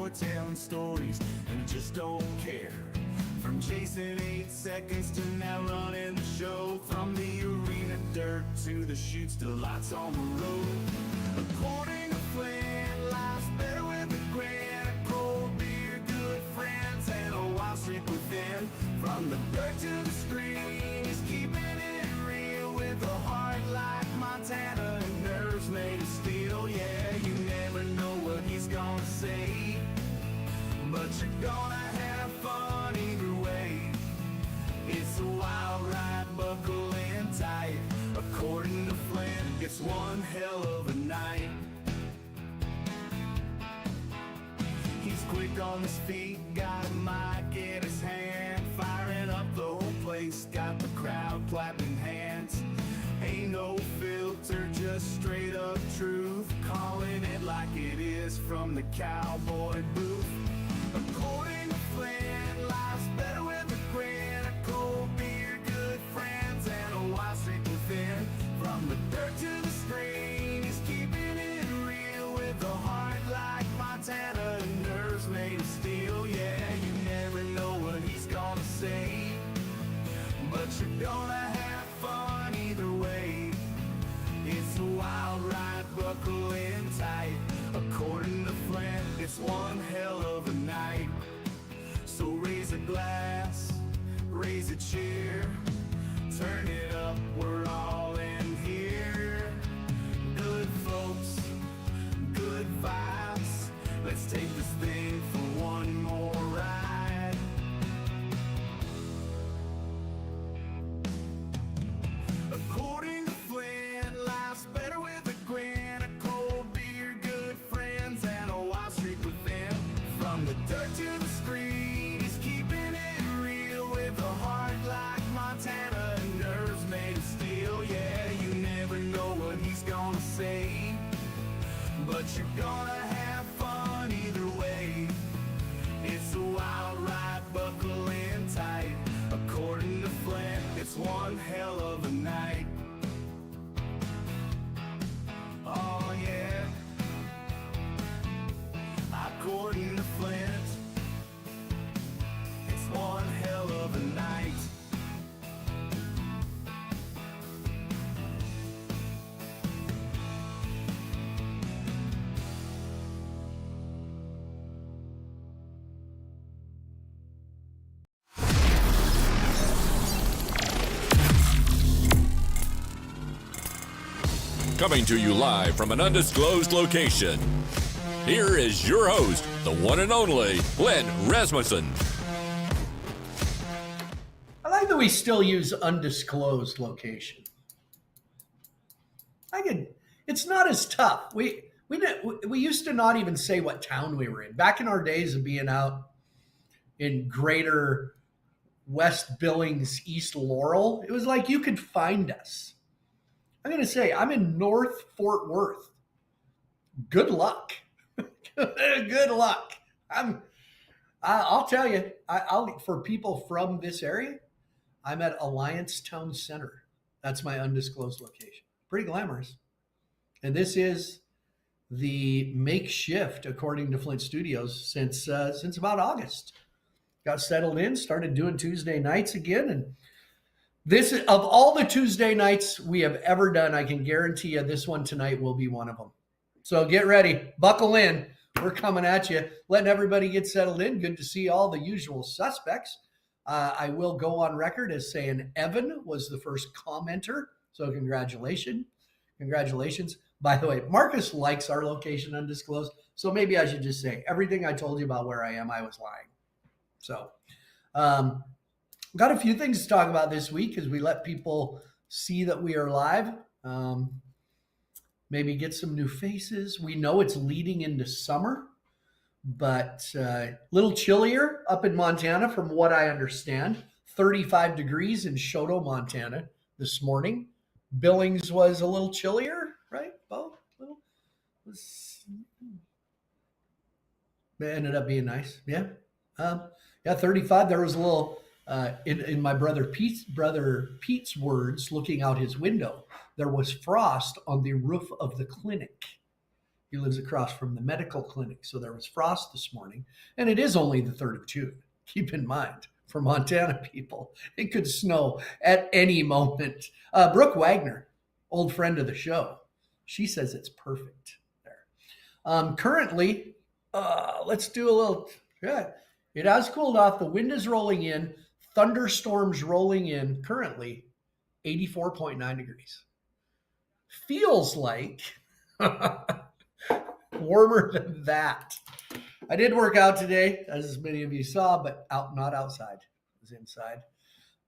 for telling stories and just don't care. From chasing 8 seconds to now running the show. From the arena dirt to the chutes to lights on the road. According to Flint, life's better with a grin. A cold beer, good friends, and a wild streak within. From the dirt to the screen, he's keeping it real with a heart like Montana and nerves made of steel. Yeah, you never know what he's gonna say, but you're gonna have fun either way. It's a wild ride, buckle in tight. According to Flint, it's one hell of a night. He's quick on his feet, got a mic in his hand, firing up the whole place, got the crowd clapping hands. Ain't no filter, just straight up truth, calling it like it is from the cowboy booth. According to Flint, life's better with a grin. A cold beer, good friends, and a wild streak within. From the dirt to the screen, he's keeping it real with a heart like Montana and nerves made of steel. Yeah, you never know what he's gonna say, but you're gonna have fun either way. It's a wild ride, buckle in tight. According to Flint, it's one hell of a night. So raise a glass, raise a cheer, turn it up, we're all in here. Good folks, good vibes, let's take this thing for one more ride. According to Flint, life's better with a grin. A cold beer, good friends, and a wild streak within. From the dirt to the screen, he's keeping it real with a heart like Montana and nerves made of steel. Yeah, you never know what he's gonna say, but you're gonna have fun either way. It's a wild ride, buckle in tight. According to Flint, it's one hell of a night. Oh yeah. According to Flint, it's one hell of a night. Coming to you live from an undisclosed location, here is your host, the one and only Flint Rasmussen. I like that we still use undisclosed location. It's not as tough. We used to not even say what town we were in. Back in our days of being out in greater West Billings, East Laurel, it was like you could find us. I'm going to say I'm in North Fort Worth. Good luck. Good luck. I'll tell you, for people from this area, I'm at Alliance Town Center. That's my undisclosed location. Pretty glamorous. And this is the makeshift, according to Flint Studios, since about August. Got settled in, started doing Tuesday nights again, and this is, of all the Tuesday nights we have ever done, I can guarantee you this one tonight will be one of them. So get ready, buckle in. We're coming at you, letting everybody get settled in. Good to see all the usual suspects. I will go on record as saying Evan was the first commenter. So congratulations. By the way, Marcus likes our location undisclosed. So maybe I should just say everything I told you about where I am, I was lying. So, got a few things to talk about this week as we let people see that we are live. Maybe get some new faces. We know it's leading into summer, but a little chillier up in Montana from what I understand. 35 degrees in Choteau, Montana this morning. Billings was a little chillier, right, Bo? It ended up being nice. Yeah. 35. There was a little, in my brother Pete's words, looking out his window, there was frost on the roof of the clinic. He lives across from the medical clinic. So there was frost this morning, and it is only the 3rd of June. Keep in mind, for Montana people, it could snow at any moment. Brooke Wagner, old friend of the show, she says it's perfect there. Currently, let's do a little. Yeah, it has cooled off. The wind is rolling in. Thunderstorms rolling in. Currently, 84.9 degrees. Feels like warmer than that. I did work out today, as many of you saw, but not outside. It was inside.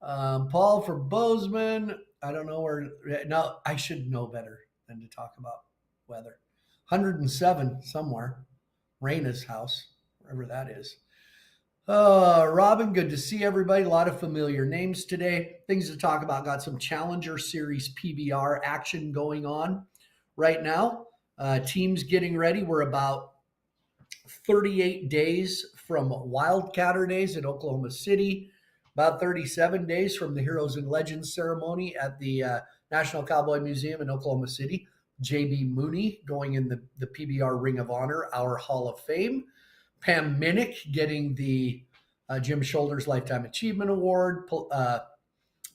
Paul for Bozeman. I don't know where. No, I should know better than to talk about weather. 107 somewhere. Raina's house, wherever that is. Robin, good to see everybody. A lot of familiar names today. Things to talk about. Got some Challenger Series PBR action going on right now. Teams getting ready. We're about 38 days from Wildcatter Days at Oklahoma City. About 37 days from the Heroes and Legends ceremony at the National Cowboy Museum in Oklahoma City. J.B. Mooney going in the PBR Ring of Honor, our Hall of Fame. Pam Minnick getting the Jim Shoulders Lifetime Achievement Award.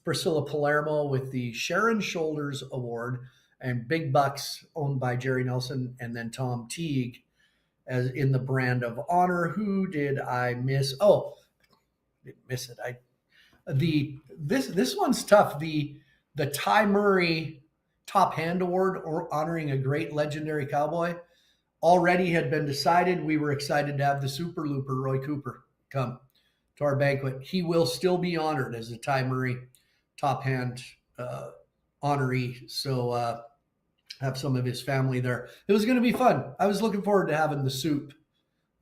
Priscilla Palermo with the Sharon Shoulders Award. And Big Bucks owned by Jerry Nelson and then Tom Teague as in the Brand of Honor. Who did I miss? Oh, didn't miss it. This one's tough. The Ty Murray Top Hand Award, or honoring a great legendary cowboy, already had been decided. We were excited to have the Super Looper, Roy Cooper, come to our banquet. He will still be honored as a Ty Murray Top Hand honoree. So have some of his family there. It was going to be fun. I was looking forward to having the soup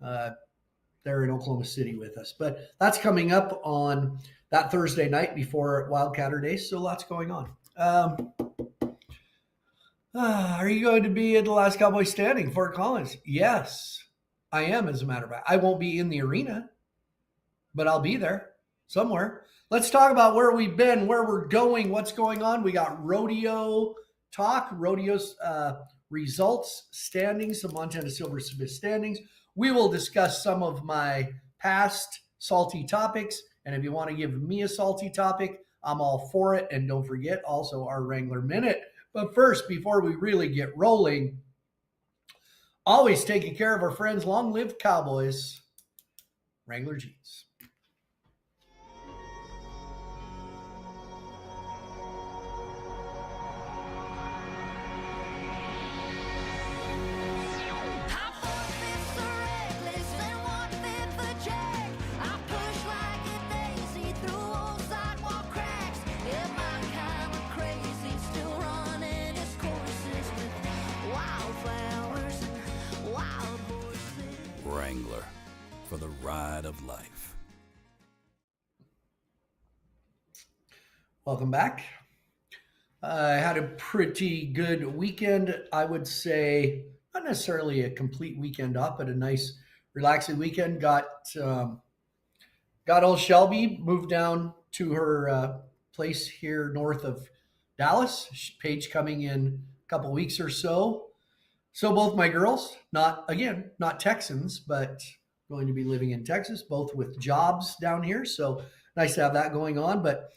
there in Oklahoma City with us. But that's coming up on that Thursday night before Wildcatter Days. So lots going on. Are you going to be at the Last Cowboy Standing, Fort Collins? Yes, I am, as a matter of fact. I won't be in the arena, but I'll be there somewhere. Let's talk about where we've been, where we're going, what's going on. We got rodeo talk, rodeo's results, standings, some Montana Silver Smith standings. We will discuss some of my past salty topics, and if you want to give me a salty topic, I'm all for it. And don't forget also our Wrangler Minute. But first, before we really get rolling, always taking care of our friends, long live Cowboys, Wrangler Jeans. Wrangler, for the ride of life. Welcome back. I had a pretty good weekend. I would say not necessarily a complete weekend off, but a nice relaxing weekend. Got old Shelby moved down to her place here north of Dallas. Paige coming in a couple weeks or so. So both my girls, not Texans, but going to be living in Texas, both with jobs down here. So nice to have that going on. But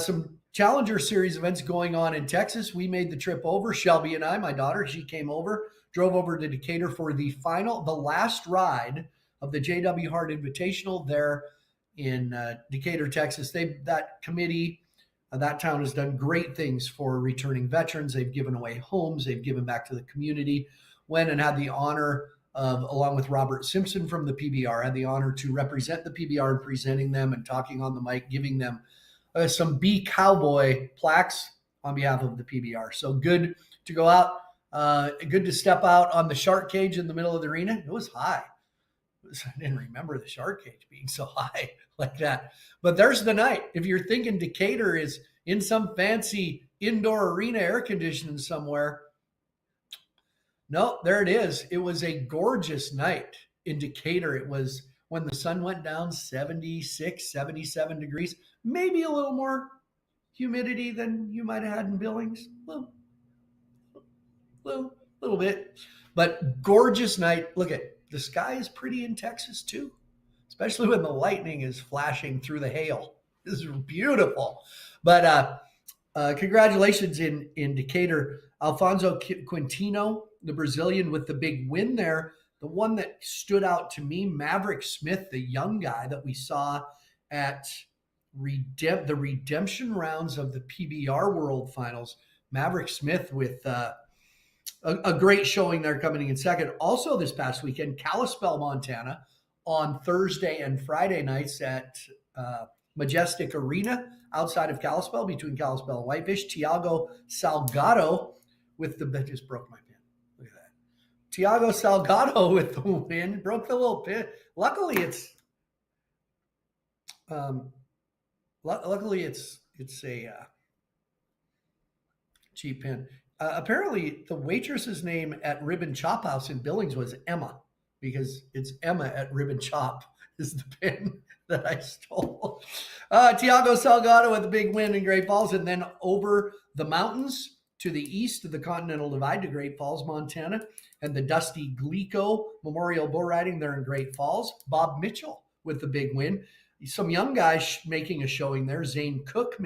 some Challenger Series events going on in Texas. We made the trip over. Shelby and I, my daughter, she came over, drove over to Decatur for the last ride of the J.W. Hart Invitational there in Decatur, Texas. That committee, that town has done great things for returning veterans. They've given away homes. They've given back to the community. Went and had the honor of, along with Robert Simpson from the PBR, had the honor to represent the PBR and presenting them and talking on the mic, giving them some Be Cowboy plaques on behalf of the PBR. So good to go out. Good to step out on the shark cage in the middle of the arena. It was high. I didn't remember the shark cage being so high like that. But there's the night. If you're thinking Decatur is in some fancy indoor arena air conditioning somewhere, no, there it is. It was a gorgeous night in Decatur. It was when the sun went down 76, 77 degrees, maybe a little more humidity than you might have had in Billings. Little bit. But gorgeous night. Look at the sky is pretty in Texas too, especially when the lightning is flashing through the hail. This is beautiful. But congratulations in Decatur, Alfonso Quintino, the Brazilian with the big win there. The one that stood out to me, Maverick Smith, the young guy that we saw at the redemption rounds of the PBR World Finals. Maverick Smith with a great showing there coming in second. Also this past weekend, Kalispell, Montana, on Thursday and Friday nights at Majestic Arena outside of Kalispell, between Kalispell and Whitefish. Tiago Salgado with the, that just broke my pin. Look at that. Tiago Salgado with the win, broke the little pin. Luckily it's a cheap pin. Apparently, the waitress's name at Ribbon Chop House in Billings was Emma, because it's Emma at Ribbon Chop is the pin that I stole. Tiago Salgado with a big win in Great Falls, and then over the mountains to the east of the Continental Divide to Great Falls, Montana, and the Dusty Glico Memorial Bull Riding there in Great Falls. Bob Mitchell with the big win. Some young guys making a showing there. Zane Cook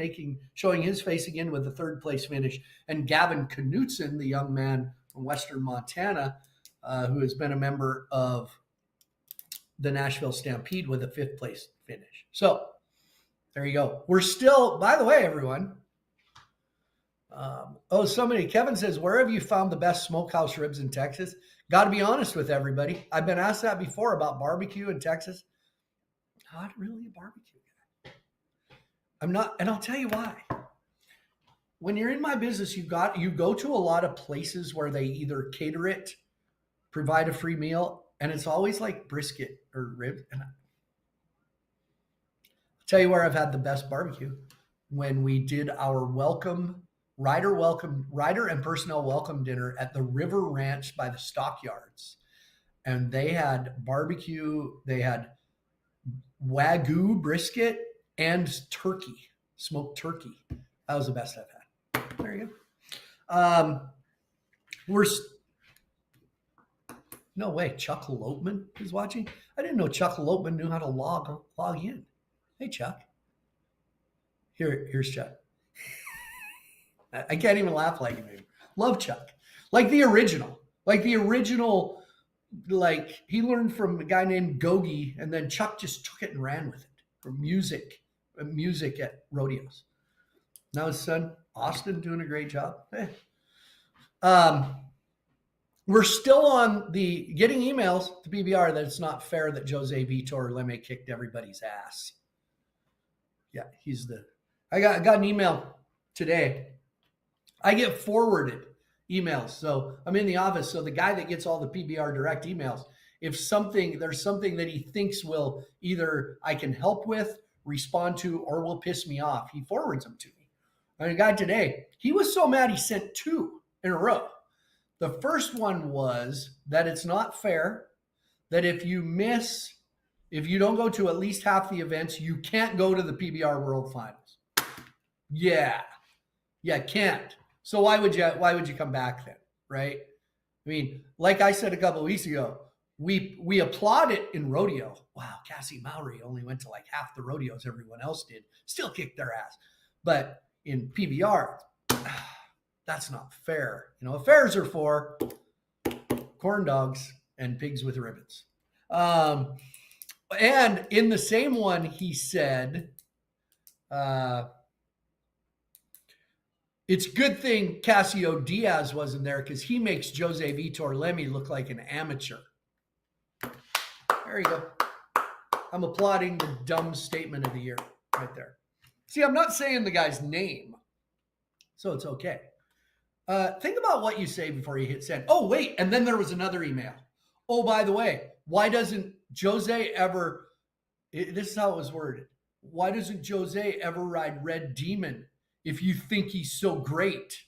showing his face again with a third place finish. And Gavin Knutson, the young man from Western Montana, who has been a member of the Nashville Stampede with a fifth place finish. So there you go. We're still, by the way, everyone. Kevin says, where have you found the best smokehouse ribs in Texas? Got to be honest with everybody. I've been asked that before about barbecue in Texas. Not really a barbecue guy. I'm not, and I'll tell you why. When you're in my business, you go to a lot of places where they either cater it, provide a free meal, and it's always like brisket or ribs. And I'll tell you where I've had the best barbecue, when we did our rider and personnel welcome dinner at the River Ranch by the Stockyards. And they had barbecue, they had Wagyu brisket and turkey, smoked turkey. That was the best I've had. There you go. No way. Chuck Lopeman is watching. I didn't know Chuck Lopeman knew how to log in. Hey, Chuck. Here's Chuck. I can't even laugh like him. Love Chuck. Like the original. Like he learned from a guy named Gogi, and then Chuck just took it and ran with it for music at rodeos. Now his son Austin doing a great job. We're still on the getting emails to PBR that it's not fair that Jose Vitor Leme kicked everybody's ass. Yeah, I got an email today. I get forwarded emails. So I'm in the office. So the guy that gets all the PBR direct emails, if there's something that he thinks will either I can help with, respond to, or will piss me off, he forwards them to me. And a guy today, he was so mad he sent 2 in a row. The first one was that it's not fair that if you don't go to at least half the events, you can't go to the PBR World Finals. Yeah, can't. So why would you come back then, right? I mean, like I said a couple of weeks ago, we applaud it in rodeo. Wow, Cassie Mowry only went to like half the rodeos everyone else did. Still kicked their ass. But in PBR, that's not fair. Affairs are for corn dogs and pigs with ribbons. And in the same one, he said, it's a good thing Casio Diaz wasn't there because he makes Jose Vitor Leme look like an amateur. There you go. I'm applauding the dumb statement of the year right there. See, I'm not saying the guy's name, so it's okay. Think about what you say before you hit send. Oh, wait, and then there was another email. Oh, by the way, why doesn't Jose ever, this is how it was worded, why doesn't Jose ever ride Red Demon if you think he's so great?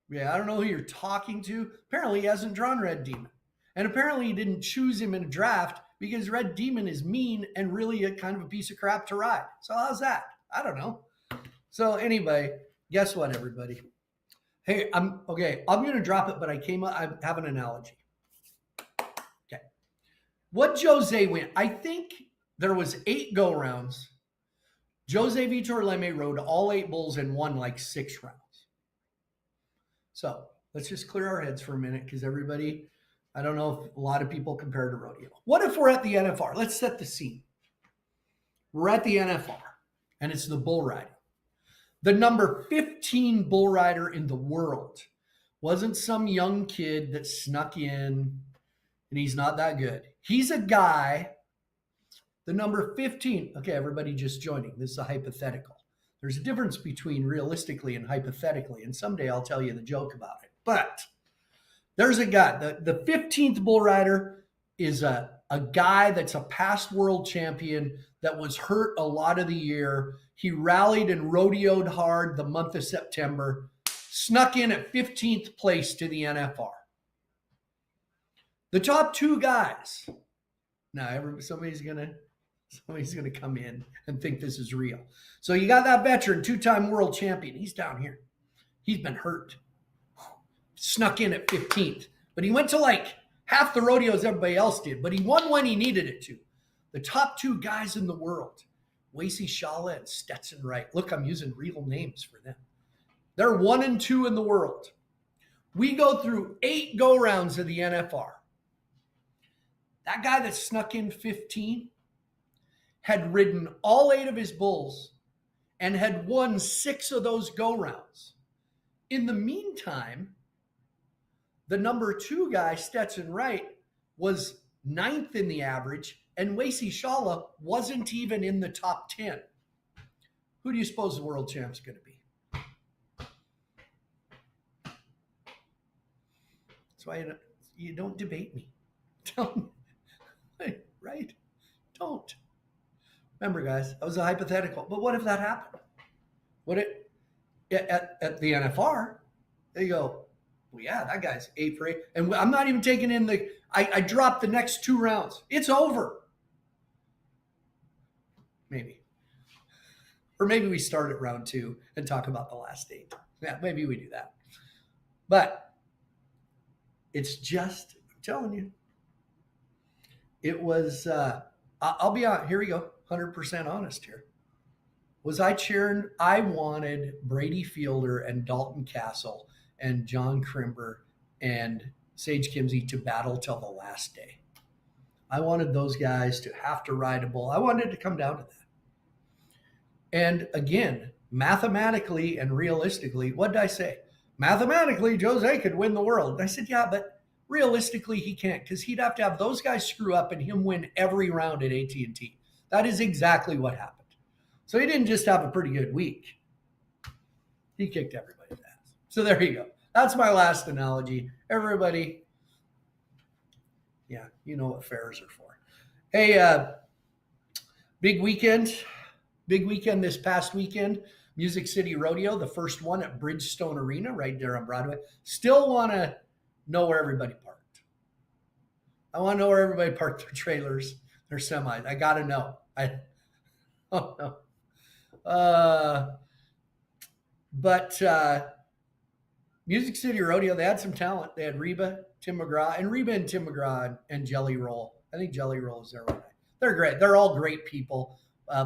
Yeah, I don't know who you're talking to. Apparently he hasn't drawn Red Demon. And apparently he didn't choose him in a draft because Red Demon is mean and really a kind of a piece of crap to ride. So how's that? I don't know. So anyway, guess what, everybody? Hey, I'm going to drop it, but I have an analogy. Okay. What Jose win? I think there was 8 go rounds. Jose Vitor Leme rode all 8 bulls and won like 6 rounds. So let's just clear our heads for a minute because everybody, I don't know if a lot of people compare to rodeo. What if we're at the NFR? Let's set the scene. We're at the NFR and it's the bull riding. The number 15 bull rider in the world wasn't some young kid that snuck in and he's not that good. He's a guy, the number 15. Okay, everybody just joining. This is a hypothetical. There's a difference between realistically and hypothetically, and someday I'll tell you the joke about it. But there's a guy, the 15th bull rider is a guy that's a past world champion that was hurt a lot of the year. He rallied and rodeoed hard the month of September, snuck in at 15th place to the NFR. The top 2 guys. Now, somebody's gonna come in and think this is real. So you got that veteran, 2-time world champion. He's down here. He's been hurt. Snuck in at 15th. But he went to like half the rodeos everybody else did. But he won when he needed it to. The top 2 guys in the world, Wacy Shala and Stetson Wright. Look, I'm using real names for them. They're 1 and 2 in the world. We go through 8 go rounds of the NFR. That guy that snuck in 15 had ridden all 8 of his bulls and had won 6 of those go rounds. In the meantime, the number 2 guy, Stetson Wright, was 9th in the average, and Wacy Shala wasn't even in the top 10. Who do you suppose the world champ's going to be? That's why you don't debate me. Don't. Right? Don't. Remember, guys, that was a hypothetical. But what if that happened? What it at the NFR? They go, well, yeah, that guy's 8 for 8, and I'm not even taking in the. I dropped the next 2 rounds. It's over. Maybe, or maybe we start at round 2 and talk about the last 8. Yeah, maybe we do that. But it's just, I'm telling you, it was. I'll be on. Here we go. 100% honest here. Was I cheering? I wanted Brady Fielder and Dalton Castle and John Crimber and Sage Kimsey to battle till the last day. I wanted those guys to have to ride a bull. I wanted it to come down to that. And again, mathematically and realistically, what did I say? Mathematically, Jose could win the world. And I said, yeah, but realistically, he can't because he'd have to have those guys screw up and him win every round at AT&T. That is exactly what happened. So he didn't just have a pretty good week. He kicked everybody's ass. So there you go. That's my last analogy. Everybody, yeah, you know what fairs are for. Hey, big weekend this past weekend. Music City Rodeo, the first one at Bridgestone Arena right there on Broadway. Still want to know where everybody parked. I want to know where everybody parked their trailers, their semis. I got to know. I don't know. But Music City Rodeo, they had some talent. They had Reba, Tim McGraw, and Tim McGraw and Jelly Roll. I think Jelly Roll is there one night. They're great. They're all great people.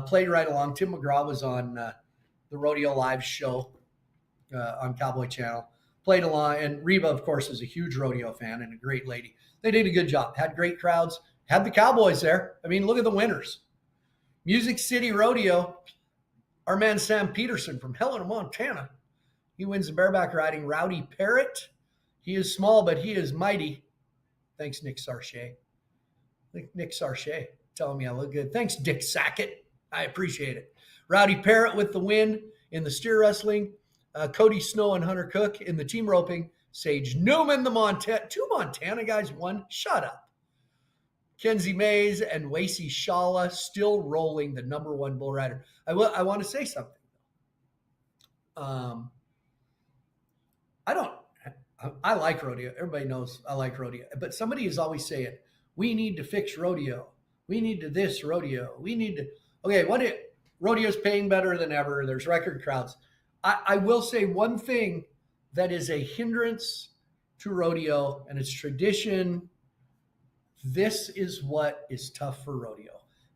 Played right along. Tim McGraw was on the Rodeo Live show on Cowboy Channel. Played along. And Reba, of course, is a huge rodeo fan and a great lady. They did a good job. Had great crowds. Had the Cowboys there. I mean, look at the winners. Music City Rodeo, our man Sam Peterson from Helena, Montana. He wins the bareback riding. Rowdy Parrott. He is small, but he is mighty. Thanks, Nick Sarche. Nick Sarche telling me I look good. Thanks, Dick Sackett. I appreciate it. Rowdy Parrott with the win in the steer wrestling. Cody Snow and Hunter Cook in the team roping. Sage Newman, two Montana guys won. Shut up. Kenzie Mays and Wacy Shala still rolling the number 1 bull rider. I want to say something. I like rodeo. Everybody knows I like rodeo. But somebody is always saying, we need to fix rodeo. We need to this rodeo. We need to, okay, rodeo's paying better than ever. There's record crowds. I will say one thing that is a hindrance to rodeo and its tradition, this is what is tough for rodeo.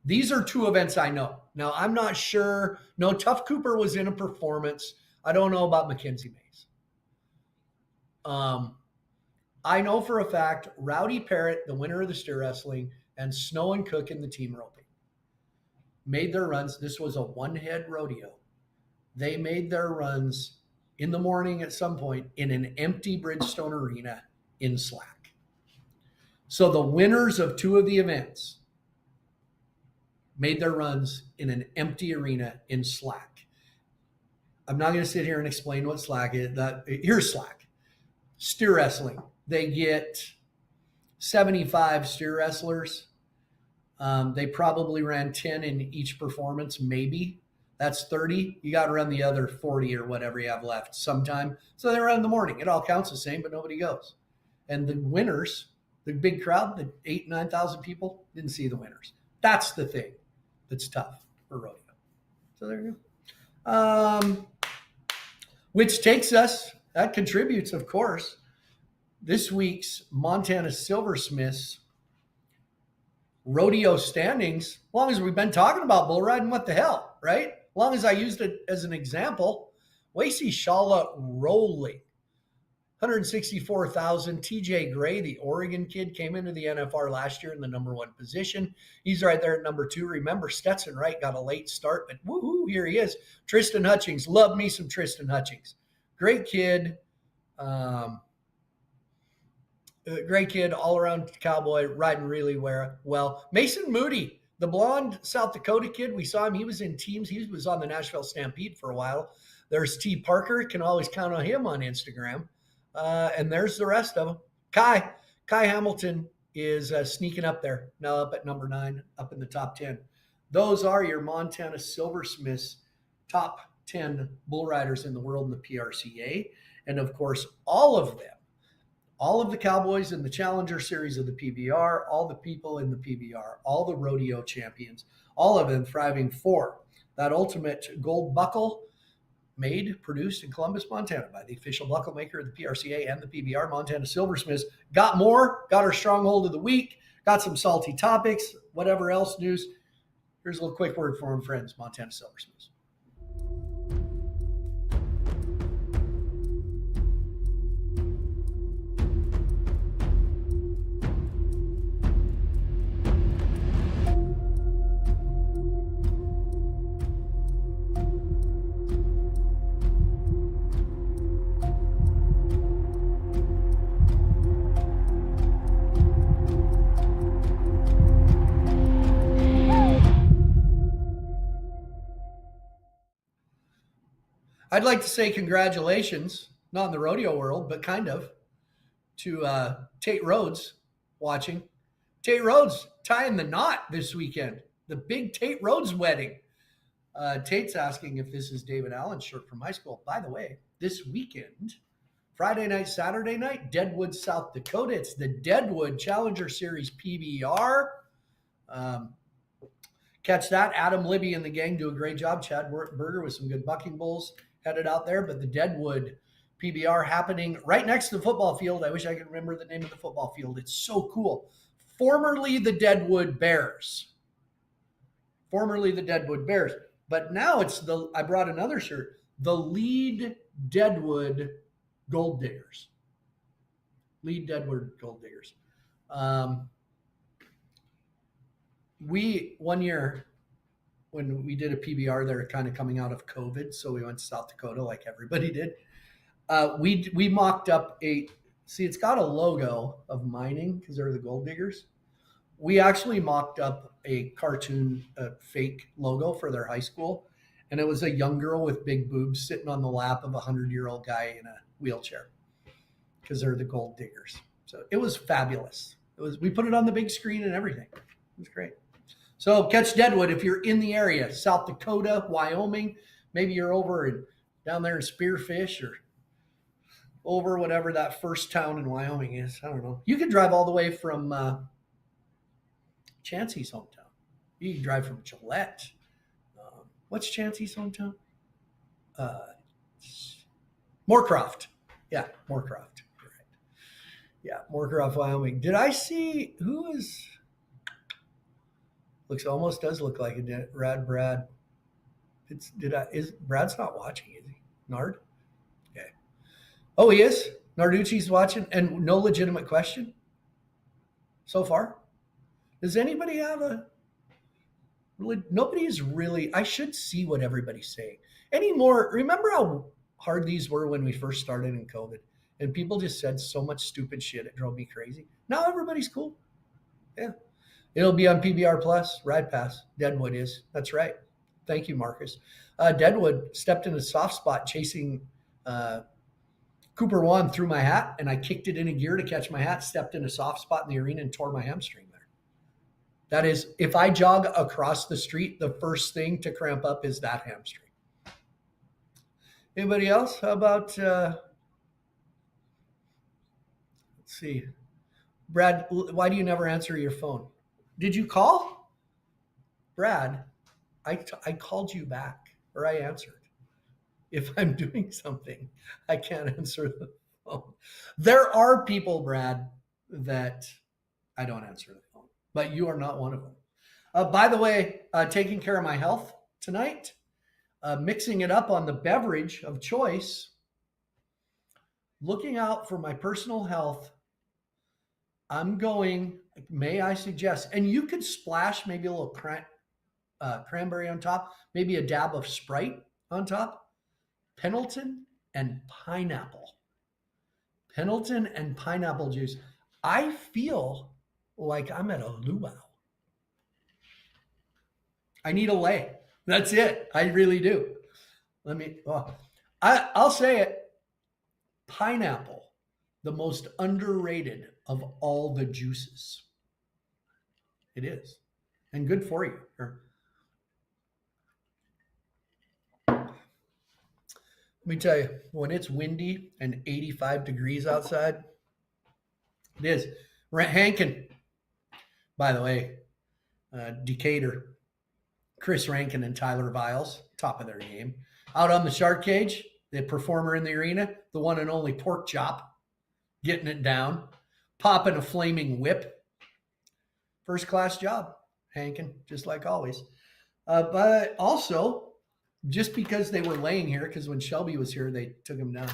These are two events I know. Now, I'm not sure. No, Tough Cooper was in a performance. I don't know about Mackenzie Mays. I know for a fact Rowdy Parrott, the winner of the steer wrestling, and Snow and Cook in the team roping made their runs. This was a one-head rodeo. They made their runs in the morning at some point in an empty Bridgestone arena in slack. So the winners of two of the events made their runs in an empty arena in slack. I'm not going to sit here and explain what slack is. Here's slack. Steer wrestling. They get 75 steer wrestlers. They probably ran 10 in each performance, maybe. That's 30. You got to run the other 40 or whatever you have left sometime. So they run in the morning. It all counts the same, but nobody goes. And the winners, the big crowd, the 8,000, 9,000 people, didn't see the winners. That's the thing that's tough for rodeo. So there you go. Which takes us, that contributes, of course, this week's Montana Silversmiths rodeo standings. As long as we've been talking about bull riding, what the hell, right? As long as I used it as an example, Wacy Shala rolling. 164,000. TJ Gray, the Oregon kid, came into the NFR last year in the number 1 position. He's right there at number 2. Remember, Stetson Wright got a late start, but woohoo, here he is. Tristan Hutchings. Love me some Tristan Hutchings. Great kid. Great kid, all-around cowboy, riding really well. Mason Moody, the blonde South Dakota kid, we saw him. He was in teams. He was on the Nashville Stampede for a while. There's T. Parker. Can always count on him on Instagram. And there's the rest of them. Kai Hamilton is sneaking up there, now up at number 9, up in the top 10. Those are your Montana Silversmiths top 10 bull riders in the world in the PRCA. And of course, all of the cowboys in the Challenger Series of the PBR, all the people in the PBR, all the rodeo champions, all of them thriving for that ultimate gold buckle made, produced in Columbus, Montana by the official buckle maker of the PRCA and the PBR, Montana Silversmiths. Got our stronghold of the week, got some salty topics, whatever else news. Here's a little quick word for them, friends, Montana Silversmiths. I'd like to say congratulations, not in the rodeo world, but kind of, to Tate Rhodes watching. Tate Rhodes tying the knot this weekend, the big Tate Rhodes wedding. Tate's asking if this is David Allen's shirt from high school. By the way, this weekend, Friday night, Saturday night, Deadwood, South Dakota. It's the Deadwood Challenger Series PBR. Catch that. Adam Libby and the gang do a great job. Chad Berger with some good bucking bulls headed out there. But the Deadwood PBR happening right next to the football field. I wish I could remember the name of the football field. It's so cool. Formerly the Deadwood Bears. But now I brought another shirt, the Lead Deadwood Gold Diggers. One year when we did a PBR there, kind of coming out of COVID, so we went to South Dakota like everybody did. We mocked up it's got a logo of mining because they're the gold diggers. We actually mocked up a cartoon, fake logo for their high school, and it was a young girl with big boobs sitting on the lap of a 100-year-old guy in a wheelchair because they're the gold diggers. So it was fabulous. We put it on the big screen and everything. It was great. So catch Deadwood if you're in the area, South Dakota, Wyoming. Maybe you're down there in Spearfish or over whatever that first town in Wyoming is. I don't know. You can drive all the way from Chansey's hometown. You can drive from Gillette. What's Chansey's hometown? Moorcroft. Yeah, Moorcroft. You're right. Yeah, Moorcroft, Wyoming. Did I see who is? Does look like a Brad. Is Brad's not watching, is he? Nard? Okay. Oh, he is? Narducci's watching, and no legitimate question so far? Does anybody have a really? Nobody's really. I should see what everybody's saying. Anymore, remember how hard these were when we first started in COVID? And people just said so much stupid shit, it drove me crazy. Now everybody's cool. Yeah. It'll be on PBR Plus, Ride Pass. Deadwood is. That's right. Thank you, Marcus. Deadwood stepped in a soft spot chasing Cooper Wan threw my hat, and I kicked it into gear to catch my hat, stepped in a soft spot in the arena, and tore my hamstring there. That is, if I jog across the street, the first thing to cramp up is that hamstring. Anybody else? How about, let's see. Brad, why do you never answer your phone? Did you call? Brad, I called you back, or I answered. If I'm doing something, I can't answer the phone. There are people, Brad, that I don't answer the phone, but you are not one of them. By the way, taking care of my health tonight, mixing it up on the beverage of choice, looking out for my personal health. I'm going, may I suggest, and you could splash maybe a little cranberry on top, maybe a dab of Sprite on top. Pendleton and pineapple. Pendleton and pineapple juice. I feel like I'm at a luau. I need a lay. That's it. I really do. I'll say it. Pineapple, the most underrated of all the juices. It is. And good for you. Let me tell you, when it's windy and 85 degrees outside, it is. Rankin, by the way, Decatur, Chris Rankin and Tyler Viles, top of their game. Out on the shark cage, the performer in the arena, the one and only Pork Chop, getting it down, popping a flaming whip. First class job, Hankin, just like always. But also, just because they were laying here, because when Shelby was here, they took him down.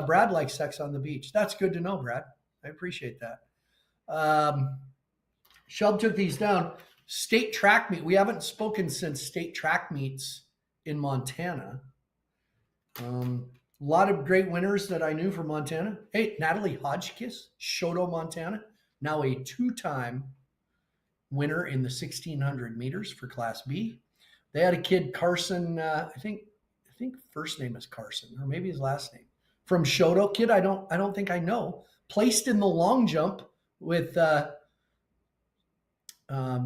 Brad likes sex on the beach. That's good to know, Brad. I appreciate that. Shelby took these down. State track meet. We haven't spoken since state track meets in Montana. A lot of great winners that I knew from Montana. Hey, Natalie Hodgkiss, Shoto, Montana, now a two-time winner in the 1600 meters for Class B. They had a kid, Carson, I think first name is Carson, or maybe his last name, from Shoto. Kid, I don't think I know. Placed in the long jump with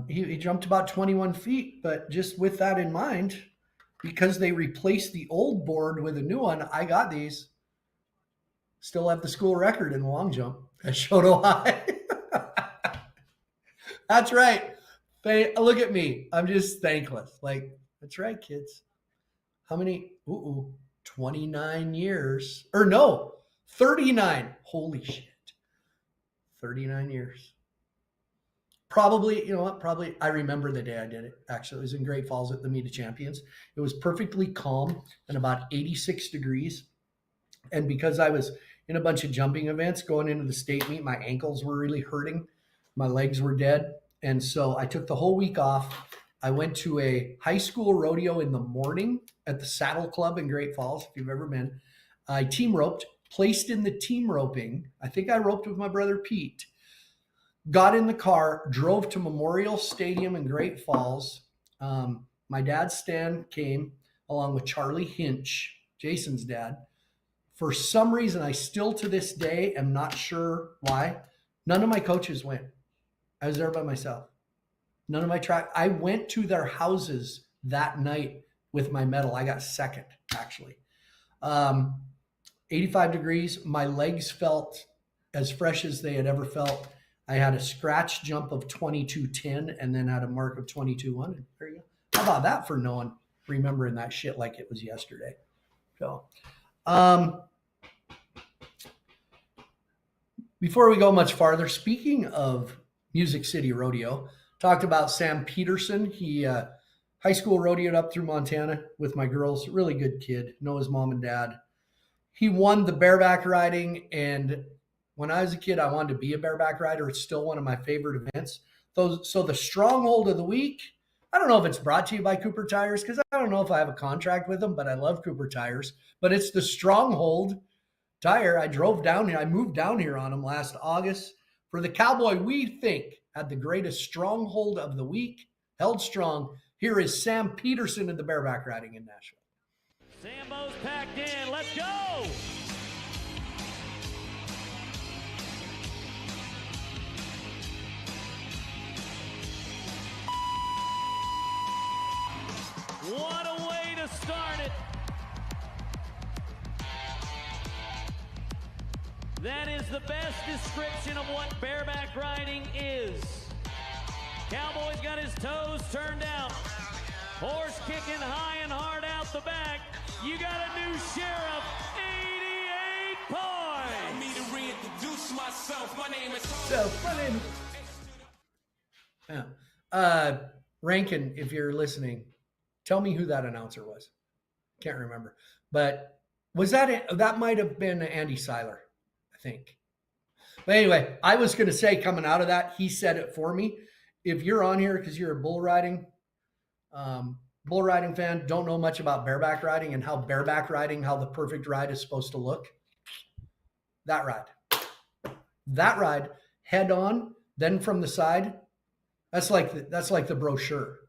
he jumped about 21 feet, but just with that in mind, because they replaced the old board with a new one, I got these. Still have the school record in the long jump at Shoto High. That's right. Look at me. I'm just thankless. Like, that's right, kids. How many? 29 years. Or no, 39. Holy shit. 39 years. Probably, you know what? Probably, I remember the day I did it. Actually, it was in Great Falls at the Meet of Champions. It was perfectly calm and about 86 degrees. And because I was in a bunch of jumping events going into the state meet, my ankles were really hurting. My legs were dead. And so I took the whole week off. I went to a high school rodeo in the morning at the Saddle Club in Great Falls, if you've ever been. I team roped, placed in the team roping. I think I roped with my brother Pete. Got in the car, drove to Memorial Stadium in Great Falls. My dad, Stan, came along with Charlie Hinch, Jason's dad. For some reason, I still to this day am not sure why. None of my coaches went. I was there by myself. None of my track. I went to their houses that night with my medal. I got second, actually. 85 degrees. My legs felt as fresh as they had ever felt. I had a scratch jump of 22.10 and then had a mark of 22.1. There you go. How about that for remembering that shit like it was yesterday? So, Before we go much farther, speaking of Music City Rodeo, talked about Sam Peterson. He high school rodeoed up through Montana with my girls. Really good kid. Know his mom and dad. He won the bareback riding, and when I was a kid, I wanted to be a bareback rider. It's still one of my favorite events. So the stronghold of the week. I don't know if it's brought to you by Cooper Tires because I don't know if I have a contract with them, but I love Cooper Tires. But it's the stronghold tire. I drove down here. I moved down here on them last August for the Cowboy we think had the greatest stronghold of the week. Held strong. Here is Sam Peterson in the bareback riding in Nashville. Sambo's packed in. Let's go! What a way to start it. That is the best description of what bareback riding is. Cowboy's got his toes turned out. Horse kicking high and hard out the back. You got a new sheriff, 88 points. Allow me to reintroduce myself. My name is Rankin, if you're listening, tell me who that announcer was. Can't remember. But was that might have been Andy Seiler, I think. But anyway, I was going to say coming out of that, he said it for me. If you're on here because you're a bull riding fan, don't know much about bareback riding and how bareback riding, how the perfect ride is supposed to look. That ride, head on, then from the side. That's like the brochure.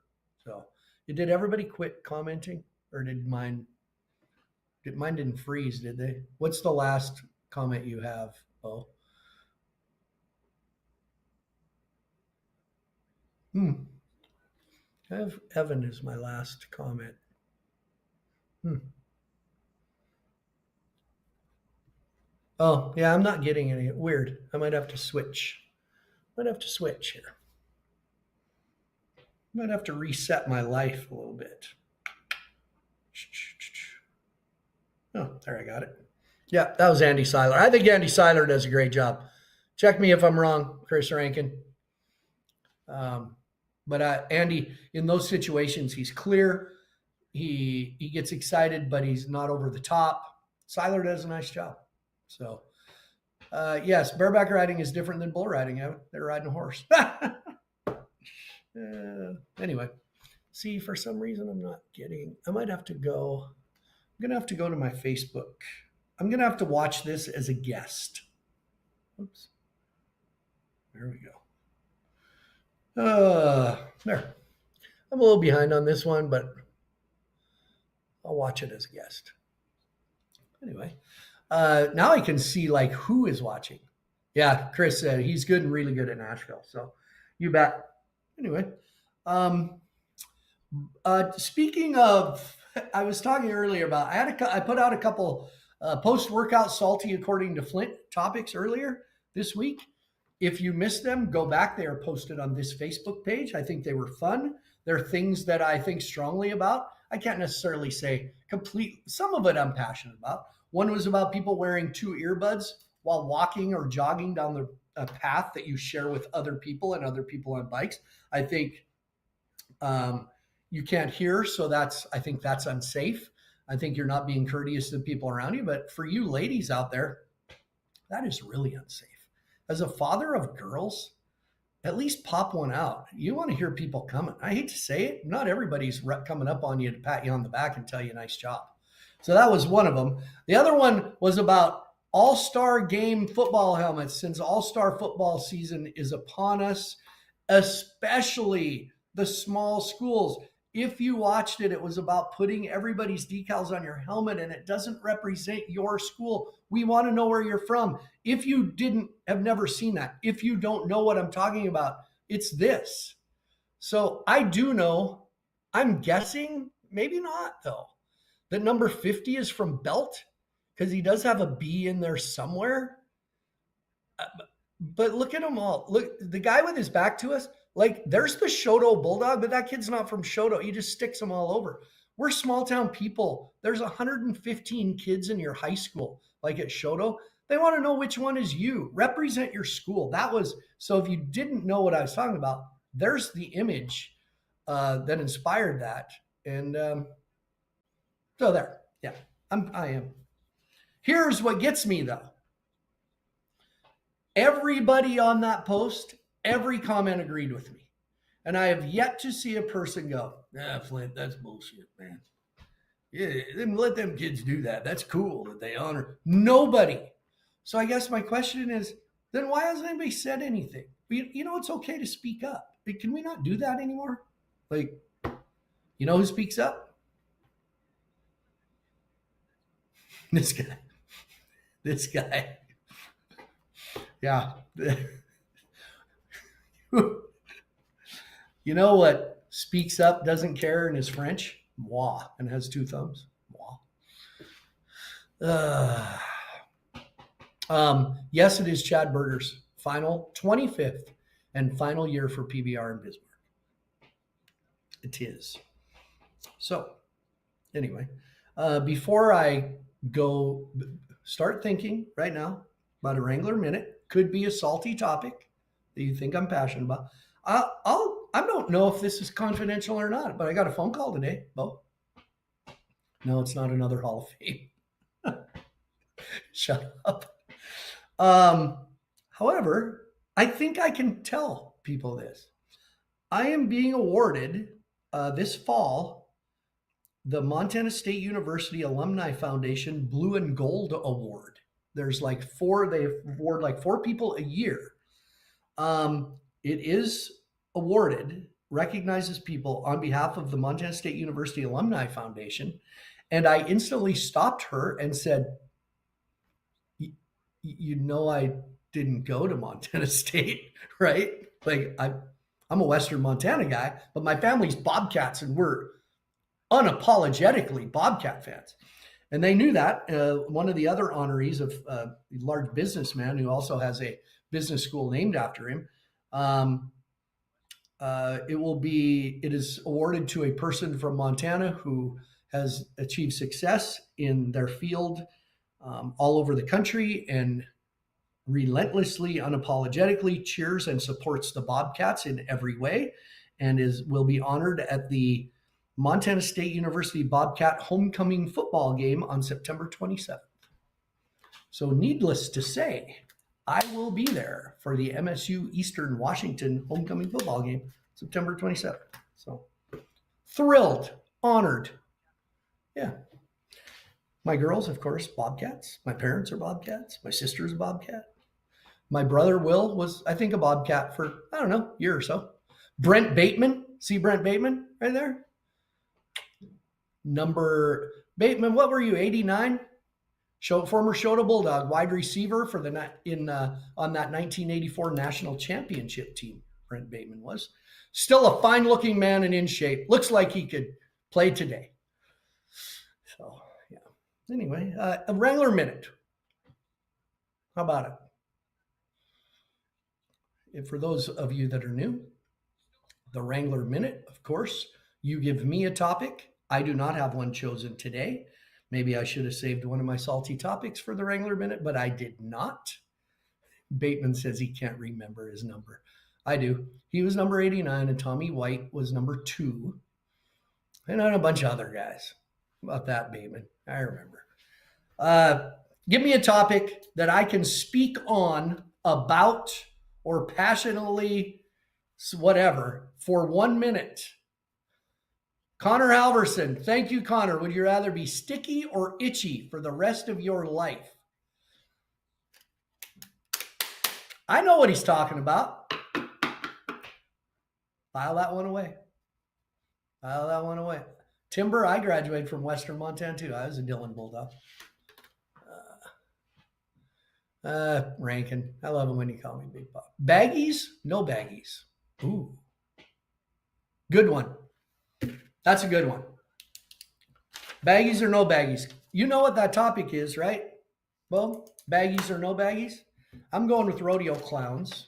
So, did everybody quit commenting, or did mine didn't freeze? Did they? What's the last comment you have, Bo? I have Evan as my last comment. Oh, yeah, I'm not getting any. Weird. I might have to switch. Here. Might have to reset my life a little bit. Oh, there I got it. Yeah, that was Andy Seiler. I think Andy Seiler does a great job. Check me if I'm wrong, Chris Rankin. But Andy, in those situations, he's clear. He gets excited, but he's not over the top. Seiler does a nice job. So, yes, bareback riding is different than bull riding. They're riding a horse. Anyway, see, for some reason I'm not getting. I might have to go. I'm gonna have to go to my Facebook. I'm gonna have to watch this as a guest. Oops. There we go. There. I'm a little behind on this one, but I'll watch it as a guest. Anyway, now I can see like who is watching. Yeah, Chris said he's good and really good at Nashville. So you bet. Anyway, speaking of, I was talking earlier about, I put out a couple post-workout salty according to Flint topics earlier this week. If you missed them, go back. They are posted on this Facebook page. I think they were fun. They're things that I think strongly about. I can't necessarily say some of it I'm passionate about. One was about people wearing 2 earbuds while walking or jogging down a path that you share with other people and other people on bikes. I think you can't hear, so I think that's unsafe. I think you're not being courteous to the people around you. But for you ladies out there, that is really unsafe. As a father of girls, at least pop one out. You want to hear people coming. I hate to say it, not everybody's coming up on you to pat you on the back and tell you nice job. So that was one of them. The other one was about all-star game football helmets, since all-star football season is upon us, especially the small schools. If you watched it, it was about putting everybody's decals on your helmet, and it doesn't represent your school. We want to know where you're from. If you have never seen that, if you don't know what I'm talking about, it's this. So I do know, I'm guessing, maybe not though, that number 50 is from Belt, because he does have a B in there somewhere. But look at them all. Look, the guy with his back to us, like there's the Shoto Bulldog, but that kid's not from Shoto. He just sticks them all over. We're small town people. There's 115 kids in your high school, like at Shoto. They want to know which one is you. Represent your school. That was, so if you didn't know what I was talking about, there's the image that inspired that. And so there. Yeah, I am. Here's what gets me though. Everybody on that post, every comment agreed with me. And I have yet to see a person go, Flint, that's bullshit, man. Yeah, then let them kids do that. That's cool that they honor. Nobody. So I guess my question is, then why hasn't anybody said anything? You know, it's okay to speak up. Can we not do that anymore? Like, you know who speaks up? This guy. This guy. Yeah. You know what speaks up, doesn't care in his French? Moi, and has two thumbs. Moi. Yes, it is Chad Berger's final 25th and final year for PBR in Bismarck. It is. So, anyway, before I go, start thinking right now about a Wrangler Minute. Could be a salty topic that you think I'm passionate about. I don't know if this is confidential or not, but I got a phone call today, Bo. No, it's not another Hall of Fame. Shut up. However, I think I can tell people this. I am being awarded this fall the Montana State University Alumni Foundation Blue and Gold Award. There's like four, they award like 4 people a year. It is awarded, recognizes people on behalf of the Montana State University Alumni Foundation. And I instantly stopped her and said, you know, I didn't go to Montana State, right? Like I'm a Western Montana guy, but my family's Bobcats and we're unapologetically Bobcat fans. And they knew that. One of the other honorees of a large businessman who also has a business school named after him, it is awarded to a person from Montana who has achieved success in their field all over the country and relentlessly, unapologetically cheers and supports the Bobcats in every way, and will be honored at the Montana State University Bobcat homecoming football game on September 27th. So needless to say, I will be there for the MSU Eastern Washington homecoming football game, September 27th. So thrilled, honored. Yeah. My girls, of course, Bobcats. My parents are Bobcats. My sister's a Bobcat. My brother, Will, was, I think, a Bobcat for, I don't know, a year or so. Brent Bateman. See Brent Bateman right there? Bateman, what were you, 89? Former Shota Bulldog, wide receiver for on that 1984 national championship team. Brent Bateman was. Still a fine-looking man and in shape. Looks like he could play today. So, yeah. Anyway, a Wrangler Minute. How about it? And for those of you that are new, the Wrangler Minute, of course, you give me a topic. I do not have one chosen today. Maybe I should have saved one of my salty topics for the Wrangler Minute, but I did not. Bateman says he can't remember his number. I do. He was number 89 and Tommy White was number 2. And a bunch of other guys. About that, Bateman. I remember. Give me a topic that I can speak on, about, or passionately whatever for 1 minute. Connor Halverson. Thank you, Connor. Would you rather be sticky or itchy for the rest of your life? I know what he's talking about. File that one away. File that one away. Timber, I graduated from Western Montana too. I was a Dillon Bulldog. Rankin. I love him when you call me Big Pop. Baggies? No baggies. Ooh. Good one. That's a good one. Baggies or no baggies? You know what that topic is, right? Well, baggies or no baggies? I'm going with rodeo clowns.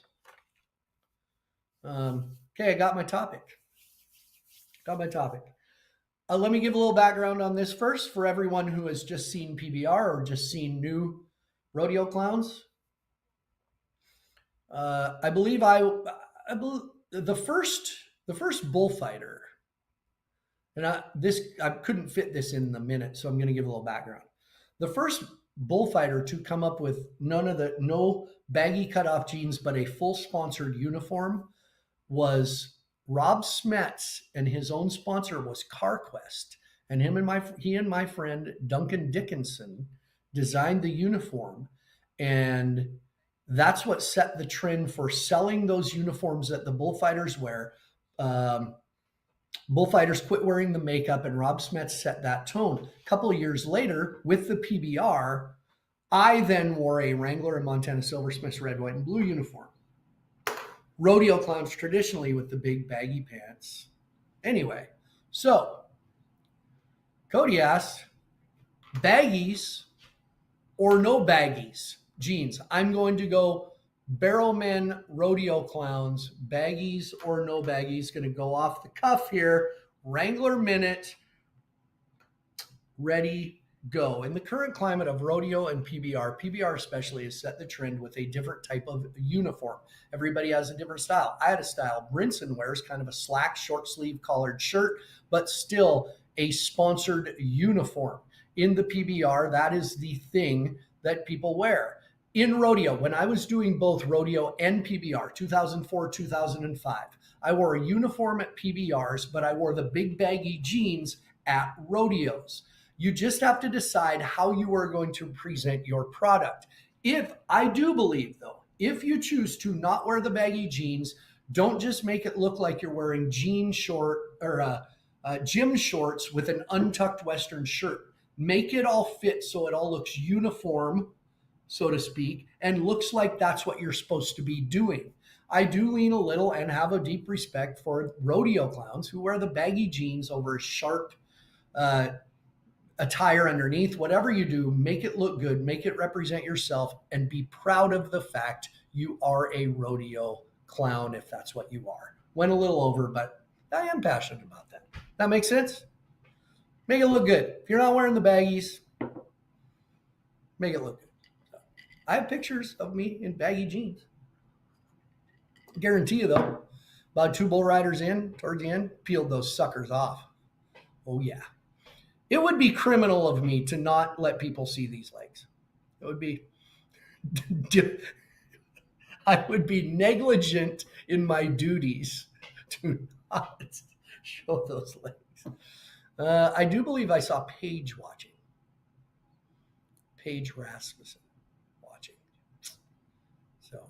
Okay, I got my topic. Let me give a little background on this first for everyone who has just seen PBR or just seen new rodeo clowns. I believe the first bullfighter, and I couldn't fit this in the minute, so I'm going to give a little background. The first bullfighter to come up with no baggy cutoff jeans, but a full sponsored uniform was Rob Smets, and his own sponsor was CarQuest. And he and my friend Duncan Dickinson designed the uniform, and that's what set the trend for selling those uniforms that the bullfighters wear. Bullfighters quit wearing the makeup, and Rob Smets set that tone. A couple of years later, with the PBR, I then wore a Wrangler and Montana Silversmiths red, white, and blue uniform. Rodeo clowns traditionally with the big baggy pants. Anyway, so Cody asks, baggies or no baggies jeans? I'm going to go Barrelmen rodeo clowns, baggies or no baggies. Going to go off the cuff here. Wrangler minute, ready, go. In the current climate of rodeo and PBR especially has set the trend with a different type of uniform. Everybody has a different style. I had a style. Brinson wears kind of a slack, short sleeve collared shirt, but still a sponsored uniform. In the PBR, that is the thing that people wear. In rodeo, when I was doing both rodeo and PBR, 2004, 2005, I wore a uniform at PBRs, but I wore the big baggy jeans at rodeos. You just have to decide how you are going to present your product. I do believe, though, if you choose to not wear the baggy jeans, don't just make it look like you're wearing gym shorts with an untucked Western shirt. Make it all fit so it all looks uniform, so to speak, and looks like that's what you're supposed to be doing. I do lean a little and have a deep respect for rodeo clowns who wear the baggy jeans over a sharp attire underneath. Whatever you do, make it look good, make it represent yourself, and be proud of the fact you are a rodeo clown if that's what you are. Went a little over, but I am passionate about that. That makes sense? Make it look good. If you're not wearing the baggies, make it look good. I have pictures of me in baggy jeans. Guarantee you, though, about 2 bull riders in, towards the end, peeled those suckers off. Oh, yeah. It would be criminal of me to not let people see these legs. It would be, I would be negligent in my duties to not show those legs. I do believe I saw Paige watching. Paige Rasmussen watching. So,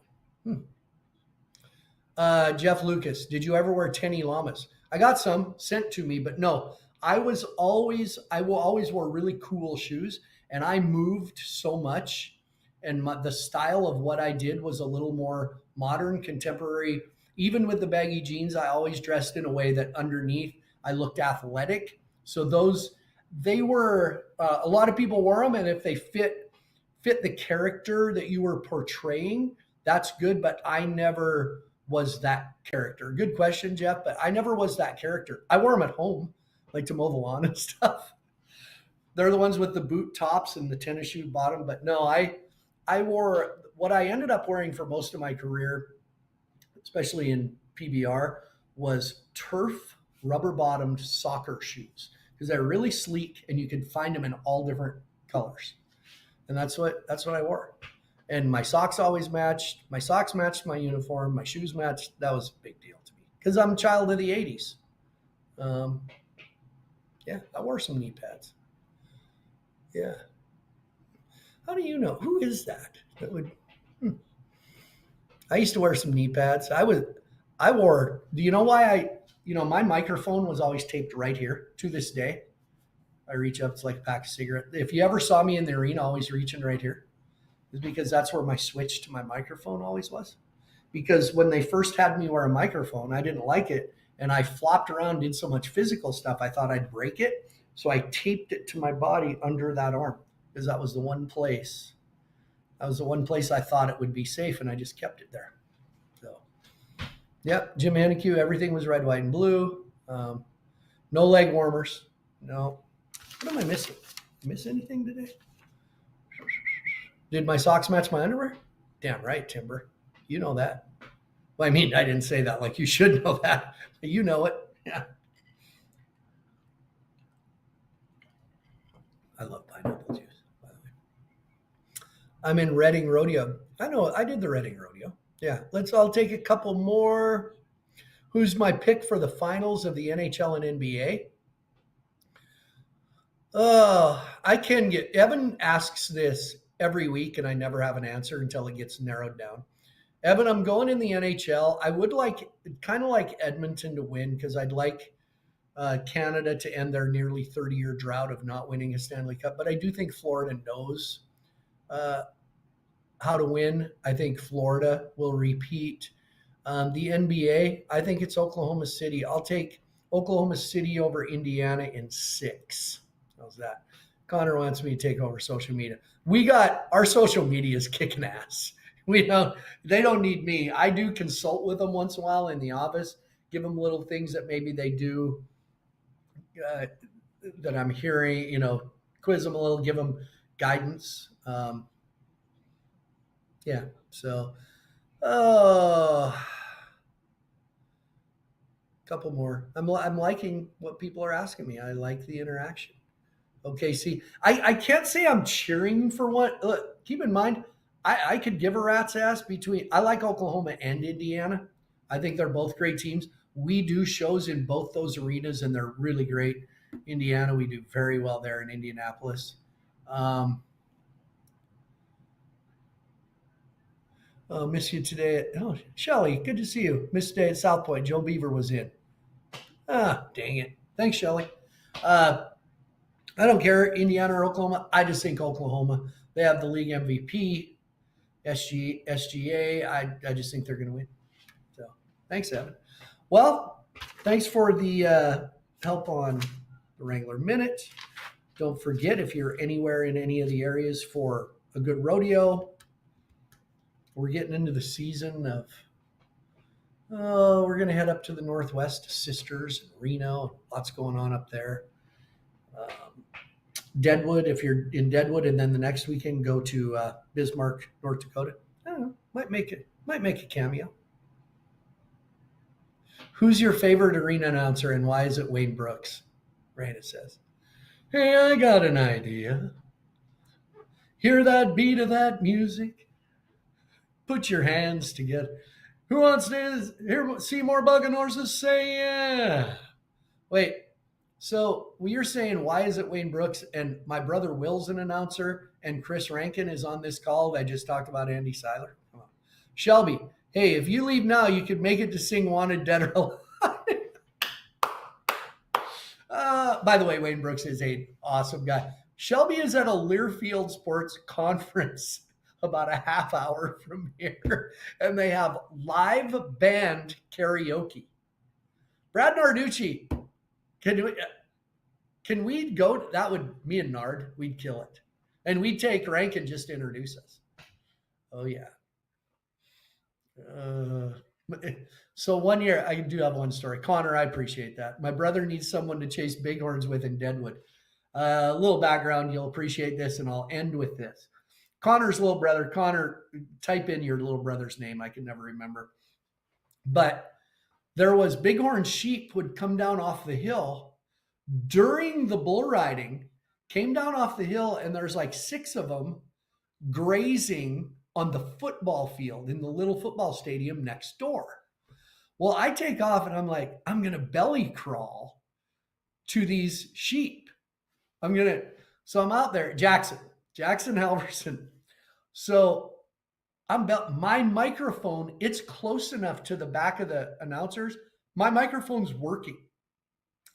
Jeff Lucas, did you ever wear Tenny llamas? I got some sent to me, but no. I always wore really cool shoes, and I moved so much, and the style of what I did was a little more modern, contemporary. Even with the baggy jeans, I always dressed in a way that underneath I looked athletic. So they were, a lot of people wore them, and if they fit the character that you were portraying, that's good, but I never was that character. Good question, Jeff, but I never was that character. I wore them at home, like to mow the lawn and stuff. They're the ones with the boot tops and the tennis shoe bottom. But no, I wore what I ended up wearing for most of my career, especially in PBR, was turf rubber bottomed soccer shoes because they're really sleek and you could find them in all different colors. And that's what I wore. And my socks always matched. My socks matched my uniform. My shoes matched. That was a big deal to me because I'm a child of the 80s. Yeah, I wore some knee pads. Yeah. How do you know? Who is that? That would. I used to wear some knee pads. I wore. Do you know why my microphone was always taped right here to this day. I reach up, it's like a pack of cigarettes. If you ever saw me in the arena, always reaching right here, is because that's where my switch to my microphone always was. Because when they first had me wear a microphone, I didn't like it. And I flopped around, did so much physical stuff, I thought I'd break it. So I taped it to my body under that arm because that was the one place. That was the one place I thought it would be safe, and I just kept it there. So, yep, Jim Haneke, everything was red, white, and blue. No leg warmers. No. What am I missing? Miss anything today? Did my socks match my underwear? Damn right, Timber. You know that. Well, I mean, I didn't say that like you should know that. You know it. Yeah. I love pineapple juice, by the way. I'm in Reading Rodeo. I know I did the Reading Rodeo. Yeah. I'll take a couple more. Who's my pick for the finals of the NHL and NBA? I can get Evan asks this every week, and I never have an answer until it gets narrowed down. Evan, I'm going in the NHL. I would like kind of like Edmonton to win because I'd like Canada to end their nearly 30-year drought of not winning a Stanley Cup. But I do think Florida knows how to win. I think Florida will repeat. The NBA, I think it's Oklahoma City. I'll take Oklahoma City over Indiana in 6. How's that? Connor wants me to take over social media. Our social media is kicking ass. They don't need me. I do consult with them once in a while in the office, give them little things that maybe they do that I'm hearing, quiz them a little, give them guidance. Yeah. So, couple more. I'm liking what people are asking me. I like the interaction. Okay, see, I can't say I'm cheering for one. Look, keep in mind, I could give a rat's ass between. I like Oklahoma and Indiana. I think they're both great teams. We do shows in both those arenas, and they're really great. Indiana, we do very well there in Indianapolis. Miss you today. Shelly, good to see you. Miss today at South Point. Joe Beaver was in. Dang it. Thanks, Shelly. I don't care, Indiana or Oklahoma. I just think Oklahoma. They have the league MVP, SGA. I just think they're going to win. So thanks, Evan. Well, thanks for the help on the Wrangler Minute. Don't forget, if you're anywhere in any of the areas for a good rodeo, we're getting into the season of, we're going to head up to the Northwest Sisters, Reno. Lots going on up there. Deadwood, if you're in Deadwood, and then the next weekend go to Bismarck, North Dakota. I don't know, might make a cameo. Who's your favorite arena announcer, and why is it Wayne Brooks? Raina says, hey, I got an idea. Hear that beat of that music? Put your hands together. Who wants to see more bucking horses? Say yeah. Wait. So you're saying, why is it Wayne Brooks and my brother Will's an announcer and Chris Rankin is on this call? I just talked about Andy Seiler. Come on. Shelby, hey, if you leave now, you could make it to sing Wanted Dead or Alive. By the way, Wayne Brooks is an awesome guy. Shelby is at a Learfield Sports conference about a half hour from here, and they have live band karaoke. Brad Narducci, can we go? That would, me and Nard, we'd kill it. And we'd take Rankin just to introduce us. Oh, yeah. So one year, I do have one story. Connor, I appreciate that. My brother needs someone to chase bighorns with in Deadwood. A little background, you'll appreciate this, and I'll end with this. Connor's little brother, Connor, type in your little brother's name. I can never remember. But there was bighorn sheep would come down off the hill during the bull riding, came down off the hill, and there's like 6 of them grazing on the football field in the little football stadium next door. Well, I take off and I'm like, I'm going to belly crawl to these sheep. So I'm out there, Jackson Halverson. So my microphone, it's close enough to the back of the announcers. My microphone's working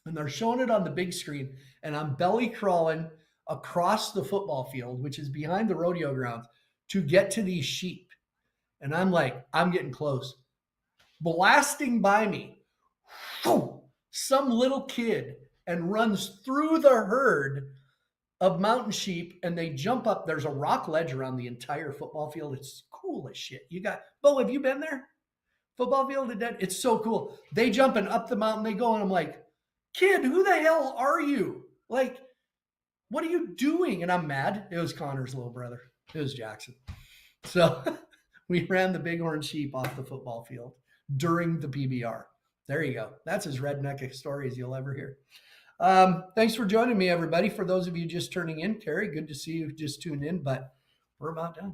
and they're showing it on the big screen, and I'm belly crawling across the football field, which is behind the rodeo grounds, to get to these sheep. And I'm like, I'm getting close. Blasting by me, some little kid, and runs through the herd of mountain sheep, and they jump up. There's a rock ledge around the entire football field. It's cool as shit. Bo, have you been there? Football field at Dead? It's so cool. They jumping up the mountain, they go, and I'm like, kid, who the hell are you? Like, what are you doing? And I'm mad. It was Connor's little brother. It was Jackson. So we ran the Bighorn sheep off the football field during the PBR. There you go. That's as redneck a story as you'll ever hear. Thanks for joining me, everybody. For those of you just turning in, Terry, good to see you just tuned in, but we're about done.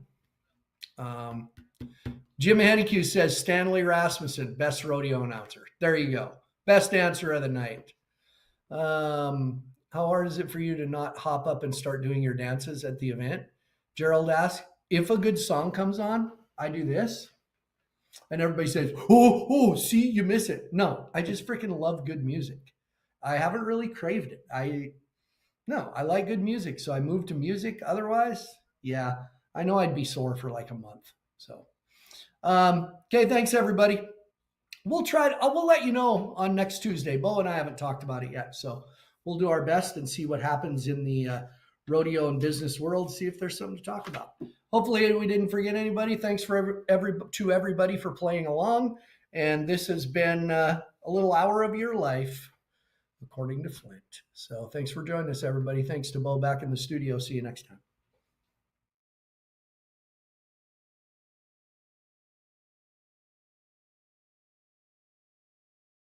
Jim Hennique says Stanley Rasmussen, best rodeo announcer. There you go. Best answer of the night. How hard is it for you to not hop up and start doing your dances at the event? Gerald asks, if a good song comes on, I do this. And everybody says, oh, see, you miss it. No, I just freaking love good music. I haven't really craved it. I like good music. So I moved to music. Otherwise, yeah, I know I'd be sore for like a month. So, okay. Thanks everybody. We'll let you know on next Tuesday. Bo and I haven't talked about it yet. So we'll do our best and see what happens in the rodeo and business world. See if there's something to talk about. Hopefully we didn't forget anybody. Thanks for everybody for playing along. And this has been a little hour of your life, according to Flint. So thanks for joining us, everybody. Thanks to Bo back in the studio. See you next time.